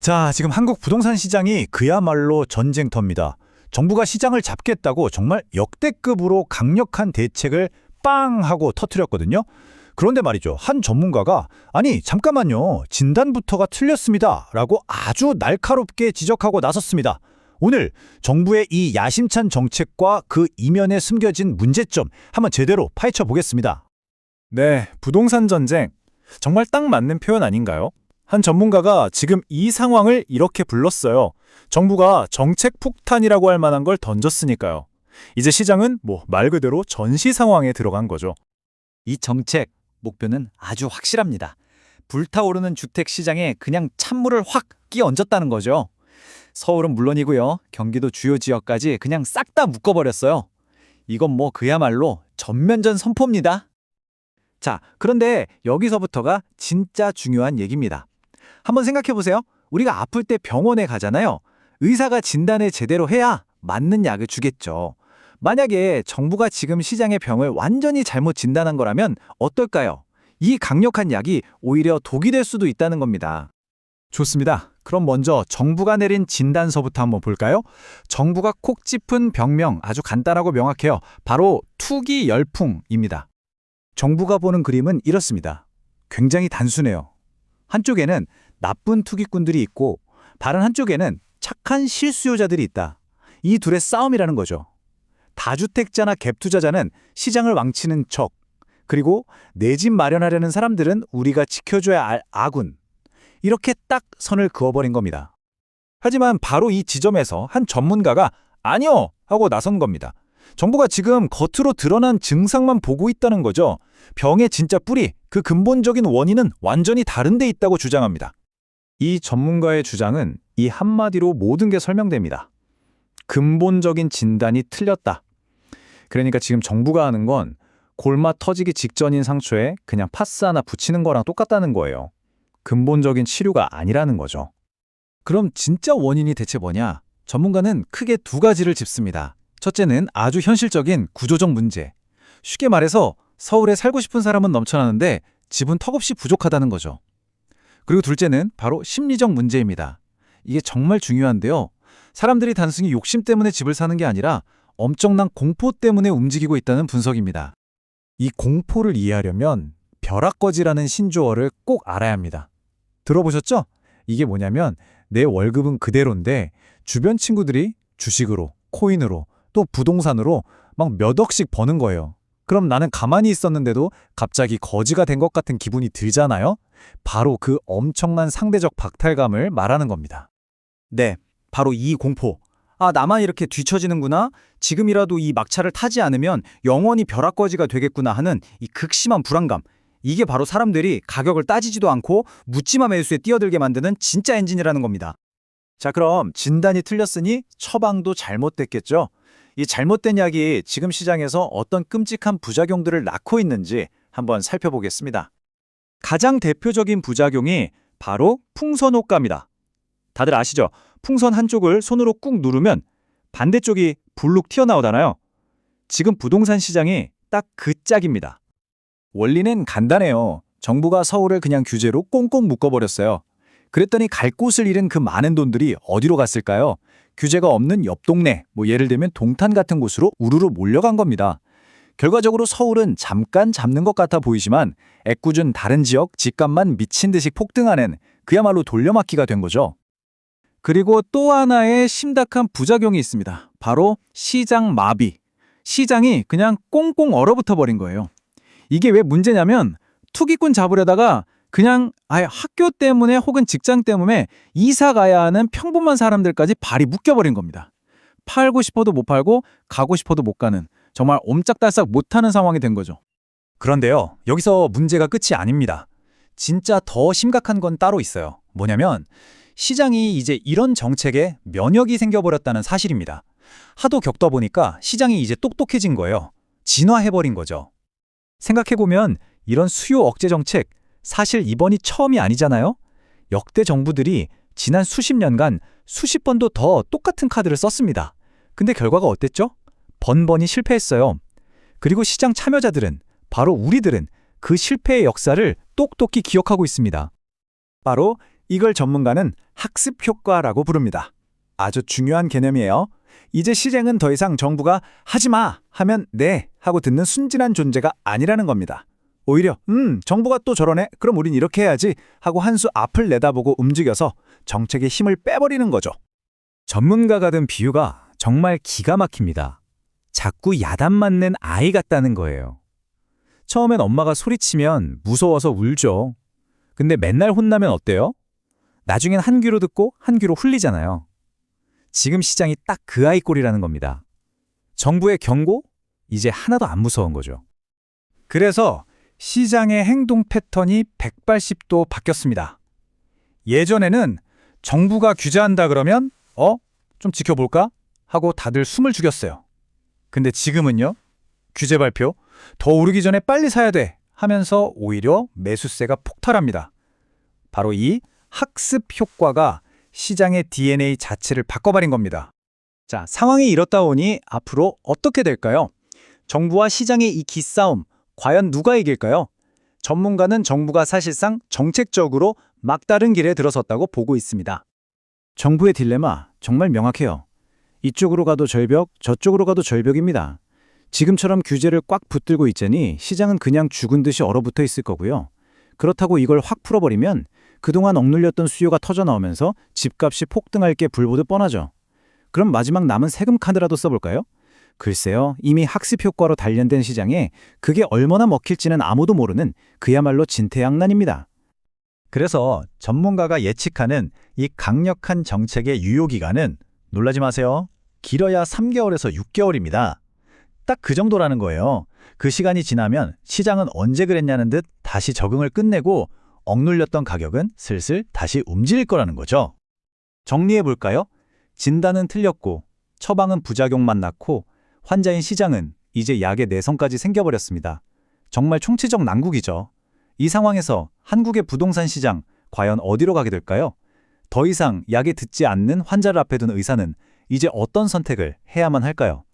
자, 지금 한국 부동산 시장이 그야말로 전쟁터입니다. 정부가 시장을 잡겠다고 정말 역대급으로 강력한 대책을 빵 하고 터뜨렸거든요. 그런데 말이죠. 한 전문가가 아니 잠깐만요. 진단부터가 틀렸습니다. 라고 아주 날카롭게 지적하고 나섰습니다. 오늘 정부의 이 야심찬 정책과 그 이면에 숨겨진 문제점 한번 제대로 파헤쳐 보겠습니다. 네, 부동산 전쟁. 정말 딱 맞는 표현 아닌가요? 한 전문가가 지금 이 상황을 이렇게 불렀어요. 정부가 정책 폭탄이라고 할 만한 걸 던졌으니까요. 이제 시장은 말 그대로 전시 상황에 들어간 거죠. 이 정책 목표는 아주 확실합니다. 불타오르는 주택 시장에 그냥 찬물을 확 끼얹었다는 거죠. 서울은 물론이고요. 경기도 주요 지역까지 그냥 싹 다 묶어버렸어요. 이건 그야말로 전면전 선포입니다. 자, 그런데 여기서부터가 진짜 중요한 얘기입니다. 한번 생각해보세요. 우리가 아플 때 병원에 가잖아요. 의사가 진단을 제대로 해야 맞는 약을 주겠죠. 만약에 정부가 지금 시장의 병을 완전히 잘못 진단한 거라면 어떨까요? 이 강력한 약이 오히려 독이 될 수도 있다는 겁니다. 좋습니다. 그럼 먼저 정부가 내린 진단서부터 한번 볼까요? 정부가 콕 짚은 병명 아주 간단하고 명확해요. 바로 투기 열풍입니다. 정부가 보는 그림은 이렇습니다. 굉장히 단순해요. 한쪽에는 나쁜 투기꾼들이 있고 다른 한쪽에는 착한 실수요자들이 있다. 이 둘의 싸움이라는 거죠. 다주택자나 갭투자자는 시장을 망치는 적, 그리고 내 집 마련하려는 사람들은 우리가 지켜줘야 할 아군. 이렇게 딱 선을 그어버린 겁니다. 하지만 바로 이 지점에서 한 전문가가 아니요! 하고 나선 겁니다. 정부가 지금 겉으로 드러난 증상만 보고 있다는 거죠. 병의 진짜 뿌리, 그 근본적인 원인은 완전히 다른 데 있다고 주장합니다. 이 전문가의 주장은 이 한마디로 모든 게 설명됩니다. 근본적인 진단이 틀렸다. 그러니까 지금 정부가 하는 건 골마 터지기 직전인 상처에 그냥 파스 하나 붙이는 거랑 똑같다는 거예요. 근본적인 치료가 아니라는 거죠. 그럼 진짜 원인이 대체 뭐냐? 전문가는 크게 두 가지를 짚습니다. 첫째는 아주 현실적인 구조적 문제. 쉽게 말해서 서울에 살고 싶은 사람은 넘쳐나는데 집은 턱없이 부족하다는 거죠. 그리고 둘째는 바로 심리적 문제입니다. 이게 정말 중요한데요. 사람들이 단순히 욕심 때문에 집을 사는 게 아니라 엄청난 공포 때문에 움직이고 있다는 분석입니다. 이 공포를 이해하려면 벼락거지라는 신조어를 꼭 알아야 합니다. 들어보셨죠? 이게 뭐냐면 내 월급은 그대로인데 주변 친구들이 주식으로, 코인으로, 또 부동산으로 막 몇 억씩 버는 거예요. 그럼 나는 가만히 있었는데도 갑자기 거지가 된 것 같은 기분이 들잖아요? 바로 그 엄청난 상대적 박탈감을 말하는 겁니다. 네, 바로 이 공포. 아, 나만 이렇게 뒤처지는구나? 지금이라도 이 막차를 타지 않으면 영원히 벼락거지가 되겠구나 하는 이 극심한 불안감. 이게 바로 사람들이 가격을 따지지도 않고 묻지마 매수에 뛰어들게 만드는 진짜 엔진이라는 겁니다. 자, 그럼 진단이 틀렸으니 처방도 잘못됐겠죠? 이 잘못된 약이 지금 시장에서 어떤 끔찍한 부작용들을 낳고 있는지 한번 살펴보겠습니다. 가장 대표적인 부작용이 바로 풍선 효과입니다. 다들 아시죠? 풍선 한쪽을 손으로 꾹 누르면 반대쪽이 불룩 튀어나오잖아요. 지금 부동산 시장이 딱 그 짝입니다. 원리는 간단해요. 정부가 서울을 그냥 규제로 꽁꽁 묶어버렸어요. 그랬더니 갈 곳을 잃은 그 많은 돈들이 어디로 갔을까요? 규제가 없는 옆 동네, 예를 들면 동탄 같은 곳으로 우르르 몰려간 겁니다. 결과적으로 서울은 잠깐 잡는 것 같아 보이지만 애꿎은 다른 지역 집값만 미친 듯이 폭등하는 그야말로 돌려막기가 된 거죠. 그리고 또 하나의 심각한 부작용이 있습니다. 바로 시장 마비. 시장이 그냥 꽁꽁 얼어붙어 버린 거예요. 이게 왜 문제냐면 투기꾼 잡으려다가 그냥 아예 학교 때문에 혹은 직장 때문에 이사 가야 하는 평범한 사람들까지 발이 묶여버린 겁니다. 팔고 싶어도 못 팔고 가고 싶어도 못 가는 정말 옴짝달싹 못하는 상황이 된 거죠. 그런데요, 여기서 문제가 끝이 아닙니다. 진짜 더 심각한 건 따로 있어요. 뭐냐면 시장이 이제 이런 정책에 면역이 생겨버렸다는 사실입니다. 하도 겪다 보니까 시장이 이제 똑똑해진 거예요. 진화해버린 거죠. 생각해보면 이런 수요 억제 정책 사실 이번이 처음이 아니잖아요? 역대 정부들이 지난 수십 년간 수십 번도 더 똑같은 카드를 썼습니다. 근데 결과가 어땠죠? 번번이 실패했어요. 그리고 시장 참여자들은, 바로 우리들은 그 실패의 역사를 똑똑히 기억하고 있습니다. 바로 이걸 전문가는 학습 효과라고 부릅니다. 아주 중요한 개념이에요. 이제 시장은 더 이상 정부가 하지 마 하면 네 하고 듣는 순진한 존재가 아니라는 겁니다. 오히려 정부가 또 저러네 그럼 우린 이렇게 해야지 하고 한 수 앞을 내다보고 움직여서 정책의 힘을 빼버리는 거죠. 전문가가 든 비유가 정말 기가 막힙니다. 자꾸 야단 맞는 아이 같다는 거예요. 처음엔 엄마가 소리치면 무서워서 울죠. 근데 맨날 혼나면 어때요? 나중엔 한 귀로 듣고 한 귀로 흘리잖아요. 지금 시장이 딱 그 아이 꼴이라는 겁니다. 정부의 경고? 이제 하나도 안 무서운 거죠. 그래서 시장의 행동 패턴이 180도 바뀌었습니다. 예전에는 정부가 규제한다 그러면 좀 지켜볼까? 하고 다들 숨을 죽였어요. 근데 지금은요? 규제 발표, 더 오르기 전에 빨리 사야 돼 하면서 오히려 매수세가 폭발합니다. 바로 이 학습 효과가 시장의 DNA 자체를 바꿔버린 겁니다. 자, 상황이 이렇다 보니 앞으로 어떻게 될까요? 정부와 시장의 이 기싸움, 과연 누가 이길까요? 전문가는 정부가 사실상 정책적으로 막다른 길에 들어섰다고 보고 있습니다. 정부의 딜레마 정말 명확해요. 이쪽으로 가도 절벽, 저쪽으로 가도 절벽입니다. 지금처럼 규제를 꽉 붙들고 있자니 시장은 그냥 죽은 듯이 얼어붙어 있을 거고요. 그렇다고 이걸 확 풀어버리면 그동안 억눌렸던 수요가 터져나오면서 집값이 폭등할 게 불보듯 뻔하죠. 그럼 마지막 남은 세금 카드라도 써볼까요? 글쎄요, 이미 학습 효과로 단련된 시장에 그게 얼마나 먹힐지는 아무도 모르는 그야말로 진퇴양난입니다. 그래서 전문가가 예측하는 이 강력한 정책의 유효기간은 놀라지 마세요. 길어야 3개월에서 6개월입니다. 딱 그 정도라는 거예요. 그 시간이 지나면 시장은 언제 그랬냐는 듯 다시 적응을 끝내고 억눌렸던 가격은 슬슬 다시 움직일 거라는 거죠. 정리해볼까요? 진단은 틀렸고 처방은 부작용만 낳고 환자인 시장은 이제 약의 내성까지 생겨버렸습니다. 정말 총체적 난국이죠. 이 상황에서 한국의 부동산 시장 과연 어디로 가게 될까요? 더 이상 약에 듣지 않는 환자를 앞에 둔 의사는 이제 어떤 선택을 해야만 할까요?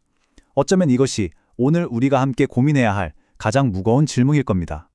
어쩌면 이것이 오늘 우리가 함께 고민해야 할 가장 무거운 질문일 겁니다.